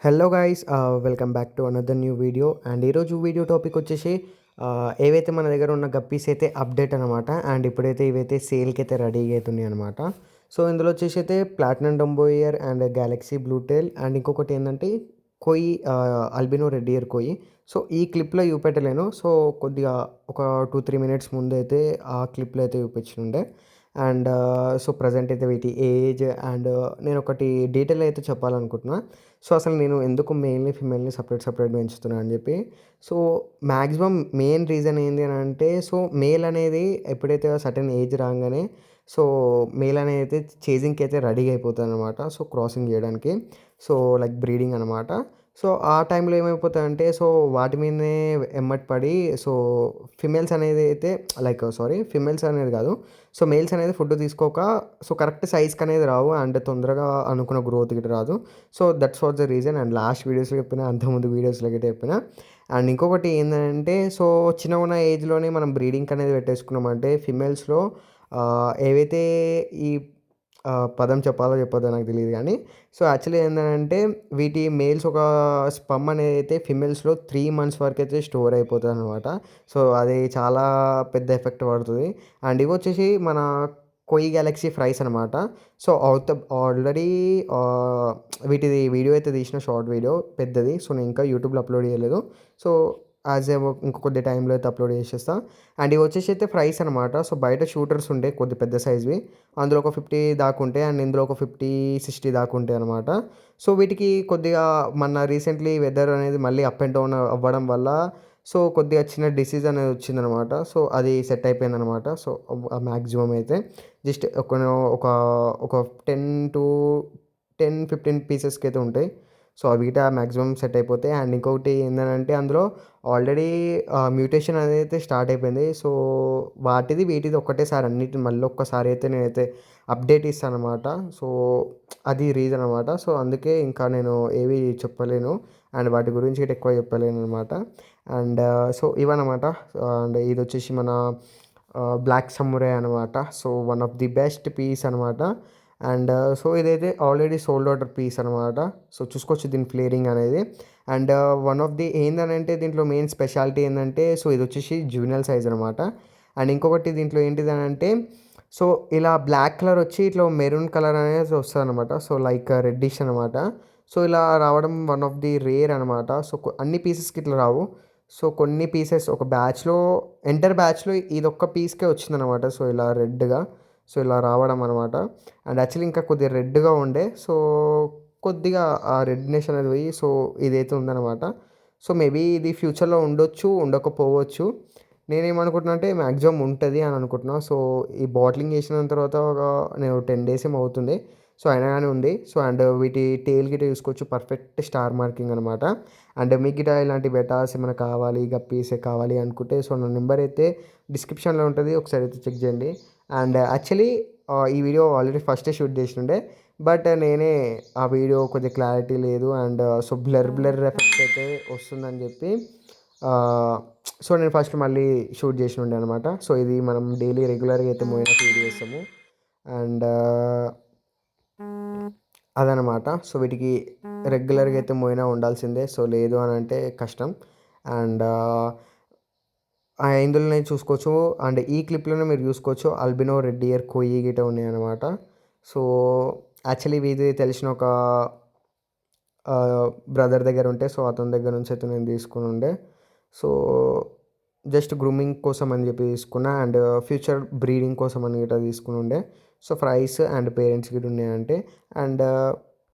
Hello guys, welcome back to another new video. And ఈరోజు video topic వచ్చేసి ఏవైతే మన దగ్గర ఉన్న గప్పీస్ అయితే అప్డేట్ అనమాట. అండ్ ఇప్పుడైతే ఇవైతే సేల్కి అయితే రెడీ అవుతున్నాయి అనమాట. సో ఇందులో వచ్చేసి అయితే ప్లాటినం డంబోయర్ అండ్ గ్యాలక్సీ బ్లూటెల్ అండ్ ఇంకొకటి ఏంటంటే కొయ్యి, అల్బినో రెడ్ ఇయర్ కొయ్యి. సో ఈ క్లిప్లో చూపెట్టలేను. సో కొద్దిగా ఒక 2-3 మినిట్స్ ముందు అయితే ఆ క్లిప్లో అయితే చూపించుండే. అండ్ సో ప్రజెంట్ అయితే వీటి ఏజ్ అండ్ నేను ఒకటి డీటెయిల్ అయితే చెప్పాలనుకుంటున్నా. సో అసలు నేను ఎందుకు మేల్‌ని, ఫీమేల్‌ని సపరేట్ పెంచుతున్నా అని చెప్పి. సో మాక్సిమం మెయిన్ రీజన్ ఏంది అని అంటే, సో మేల్ అనేది ఎప్పుడైతే సర్టెన్ ఏజ్ రాంగానే సో మేల్ అనేది అయితే చేజింగ్‌కి అయితే రెడీగా అయిపోతాడనమాట. సో క్రాసింగ్ చేయడానికి. సో లైక్ బ్రీడింగ్ అనమాట. సో ఆ టైంలో ఏమైపోతదంటే, సో వాటి మీదనే ఎమ్మటి పడి సో ఫిమేల్స్ అనేది అయితే లైక్ సారీ ఫిమేల్స్ అనేది కాదు. సో మేల్స్ అనేది ఫుడ్ తీసుకోక సో కరెక్ట్ సైజ్‌కి అనేది రావు. అండ్ తొందరగా అనుకున్న గ్రోత్ గిట్ట రాదు. So that's what the reason. And last వీడియోస్‌లో చెప్పిన, అంతకుముందు వీడియోస్‌లో గిట్ట చెప్పిన. అండ్ ఇంకొకటి ఏందంటే, సో చిన్నగున్న ఏజ్‌లోనే మనం బ్రీడింగ్‌కి అనేది పెట్టేసుకున్నామంటే ఫిమేల్స్‌లో ఏవైతే ఈ పదం చెప్పాలో చెప్పొద్దో నాకు తెలీదు గానీ, సో యాక్చువల్లీ ఏందనంటే వీటి మేల్స్ ఒక స్పర్మ్ అనేదైతే ఫిమేల్స్‌లో 3 మంత్స్ వరకైతే స్టోర్ అయిపోతదనమాట. సో అది చాలా పెద్ద ఎఫెక్ట్ పడుతది. అండ్ ఇవొచ్చేసి మన కొయి గ్యాలక్సీ ఫ్రైస్ అనమాట. సో ఆల్రెడీ ఆహ్, వీటిది వీడియో అయితే తీసిన, షార్ట్ వీడియో పెద్దది. సో నేను ఇంకా యూట్యూబ్‌లో అప్‌లోడ్ చేయలేదు. సో యాస్ ఏ ఇంక కొద్ది టైంలో అయితే అప్‌లోడ్ చేసేస్తా. అండ్ ఇవొచ్చేసి అయితే ఫ్రైస్ అనమాట. సో బయట షూటర్స్ ఉండే కొద్ది పెద్ద సైజ్‌వి. అందులో ఒక 50 దాకా ఉంటాయి. అండ్ ఇందులో ఒక 50, 60 దాకా ఉంటాయనమాట. సో వీటికి కొద్దిగా మొన్న రీసెంట్‌లీ వెదర్ అనేది మళ్ళీ అప్ అండ్ డౌన్ అవ్వడం వల్ల సో కొద్దిగా చిన్న డిసీజ్ అనేది వచ్చిందనమాట. సో అది సెట్ అయిపోయిందనమాట. సో మాక్సిమం అయితే జస్ట్ ఒక ఒక 10-15 పీసెస్‌కైతే ఉంటాయి. సో అవి గిట మాక్సిమం సెట్ అయిపోతాయి. అండ్ ఇంకొకటి ఏందనంటే అందులో ఆల్రెడీ మ్యూటేషన్ అదైతే స్టార్ట్ అయిపోయింది. సో వాటిది, వీటిది ఒక్కటేసారి అన్నిటిని మళ్ళీ ఒక్కసారి అయితే నేనైతే అప్డేట్ ఇస్తాననమాట. సో అది రీజన్ అనమాట. సో అందుకే ఇంకా నేను ఏవి చెప్పలేను. అండ్ వాటి గురించి గిట్ట ఎక్కువ చెప్పలేననమాట. అండ్ సో ఇవన్నమాట. అండ్ ఇదొచ్చేసి మన బ్లాక్ సమురాయ్ అనమాట. So one of the best piece అనమాట. అండ్ సో ఇదైతే ఆల్రెడీ సోల్డ్ ఔట్ పీస్ అనమాట. సో చూసుకోవచ్చు దీని ఫ్లేరింగ్ అనేది. అండ్ వన్ ఆఫ్ ది ఏందనంటే దీంట్లో మెయిన్ స్పెషాలిటీ ఏందంటే, సో ఇదొచ్చేసి జువెనైల్ సైజ్ అనమాట. అండ్ ఇంకొకటి దీంట్లో ఏంటిదనంటే, సో ఇలా బ్లాక్ కలర్ వచ్చి ఇట్లా మెరూన్ కలర్ అనేది వస్తదనమాట. సో లైక్ రెడ్డిష్ అనమాట. సో ఇలా రావడం వన్ ఆఫ్ ది రేర్ అనమాట. సో అన్ని పీసెస్‌కి ఇట్లా రావు. సో కొన్ని పీసెస్ ఒక బ్యాచ్‌లో, ఎంటైర్ బ్యాచ్‌లో ఇదొక్క పీస్‌కే వచ్చిందనమాట. సో ఇలా రెడ్‌గా సో ఇలా రావడం అనమాట. అండ్ యాక్చువల్లీ ఇంకా కొద్దిగా రెడ్‌గా ఉండే. సో కొద్దిగా ఆ రెడ్‌నెస్ అనేది పోయి సో ఇదైతే ఉందనమాట. సో మేబీ ఇది ఫ్యూచర్‌లో ఉండొచ్చు, ఉండకపోవచ్చు. నేనేమనుకుంటున్నా అంటే మాక్సిమం ఉంటది అని అనుకుంటున్నా. సో ఈ బాట్లింగ్ చేసిన తర్వాత ఒక నేను 10 డేస్ ఏమో అవుతుంది. సో అయినా గాని ఉంది. సో అండ్ వీటి టెయిల్ గిట్ట చూసుకోవచ్చు, పర్ఫెక్ట్ స్టార్ మార్కింగ్ అనమాట. అండ్ మీకు గిట్ట ఇలాంటి బెటాస్ ఏమైనా కావాలి, గప్పీసే కావాలి అనుకుంటే సో నా నెంబర్ అయితే డిస్క్రిప్షన్‌లో ఉంటది. ఒకసారి అయితే చెక్ చేయండి. అండ్ యాక్చువల్లీ ఈ వీడియో ఆల్రెడీ ఫస్టే షూట్ చేసిండే. బట్ నేనే ఆ వీడియో కొద్దిగా క్లారిటీ లేదు. అండ్ సో బ్లర్ ఎఫెక్ట్ అయితే వస్తుందని చెప్పి సో నేను ఫస్ట్ మళ్ళీ షూట్ చేసినుండే అనమాట. సో ఇది మనం డైలీ రెగ్యులర్‌గా అయితే మోయిన ఫీడ్ చేస్తాము. అండ్ అదనమాట. సో వీటికి రెగ్యులర్‌గా అయితే మోయినా ఉండాల్సిందే. సో లేదు అనంటే కష్టం. అండ్ ఇందులోనే చూసుకోవచ్చు. అండ్ ఈ క్లిప్‌లోనే మీరు చూసుకోవచ్చు అల్బినో రెడ్ ఇయర్ కొయ్యి గిట్ట ఉన్నాయన్నమాట. సో యాక్చువల్లీ ఇది తెలిసిన ఒక బ్రదర్ దగ్గర ఉంటే సో అతని దగ్గర నుంచి అయితే నేను తీసుకొనుండే. సో జస్ట్ గ్రూమింగ్ కోసం అని చెప్పి తీసుకున్నా. అండ్ ఫ్యూచర్ బ్రీడింగ్ కోసం అని గిట్ట తీసుకొనుండే. సో ఫ్రైస్ అండ్ పేరెంట్స్ గిట్ట ఉన్నాయంటే. అండ్